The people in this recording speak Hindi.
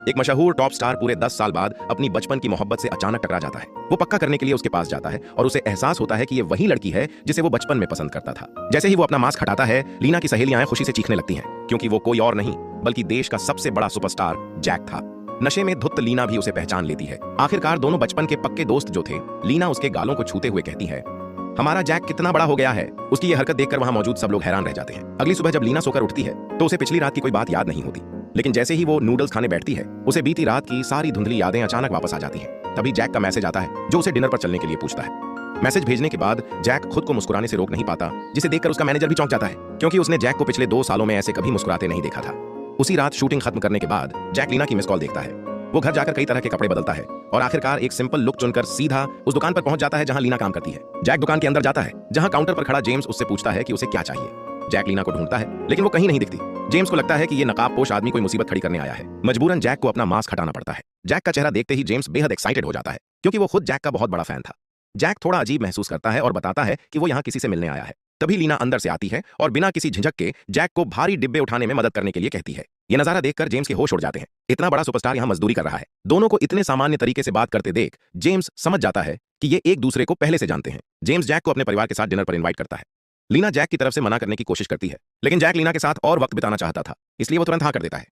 एक मशहूर टॉप स्टार पूरे 10 साल बाद अपनी बचपन की मोहब्बत से अचानक टकरा जाता है। वो पक्का करने के लिए उसके पास जाता है और उसे एहसास होता है कि ये वही लड़की है जिसे वो बचपन में पसंद करता था। जैसे ही वो अपना मास्क हटाता है, लीना की सहेलियां खुशी से चीखने लगती हैं, क्योंकि वो कोई और नहीं बल्कि देश का सबसे बड़ा सुपरस्टार जैक था। नशे में धुत लीना भी उसे पहचान लेती है। आखिरकार दोनों बचपन के पक्के दोस्त जो थे, लीना उसके गालों को छूते हुए कहती है, हमारा जैक कितना बड़ा हो गया है। उसकी ये हरकत देखकर वहां मौजूद सब लोग हैरान रह जाते हैं। अगली सुबह जब लीना सोकर उठती है तो उसे पिछली रात की कोई बात याद नहीं होती, लेकिन जैसे ही वो नूडल्स खाने बैठती है, उसे बीती रात की सारी धुंधली यादें अचानक वापस आ जाती हैं। तभी जैक का मैसेज आता है जो उसे डिनर पर चलने के लिए पूछता है। मैसेज भेजने के बाद जैक खुद को मुस्कुराने से रोक नहीं पाता, जिसे देखकर उसका मैनेजर भी चौंक जाता है, क्योंकि उसने जैक को पिछले 2 सालों में ऐसे कभी मुस्कुराते नहीं देखा था। उसी रात शूटिंग खत्म करने के बाद जैक लीना की मिस कॉल देखता है। वो घर जाकर कई तरह के कपड़े बदलता है और आखिरकार एक सिंपल लुक चुनकर सीधा उस दुकान पर पहुंच जाता है जहां लीना काम करती है। जैक दुकान के अंदर जाता है, जहां काउंटर पर खड़ा जेम्स उससे पूछता है कि उसे क्या चाहिए। जैक लीना को ढूंढता है, लेकिन वो कहीं नहीं दिखती। जेम्स को लगता है कि ये नकाबपोश आदमी कोई मुसीबत खड़ी करने आया है। मजबूरन जैक को अपना मास्क हटाना पड़ता है। जैक का चेहरा देखते ही जेम्स बेहद एक्साइटेड हो जाता है, क्योंकि वो खुद जैक का बहुत बड़ा फैन था। जैक थोड़ा अजीब महसूस करता है और बताता है कि वो यहाँ किसी से मिलने आया है। तभी लीना अंदर से आती है और बिना किसी झिझक के जैक को भारी डिब्बे उठाने में मदद करने के लिए कहती है। ये नजारा देखकर जेम्स के होश उड़ जाते हैं। इतना बड़ा सुपरस्टार यहाँ मजदूरी कर रहा है। दोनों को इतने सामान्य तरीके से बात करते देख जेम्स समझ जाता है कि ये एक दूसरे को पहले से जानते हैं। जेम्स जैक को अपने परिवार के साथ डिनर पर इनवाइट करता है। लीना जैक की तरफ से मना करने की कोशिश करती है, लेकिन जैक लीना के साथ और वक्त बिताना चाहता था, इसलिए वो तुरंत हाँ कर देता है।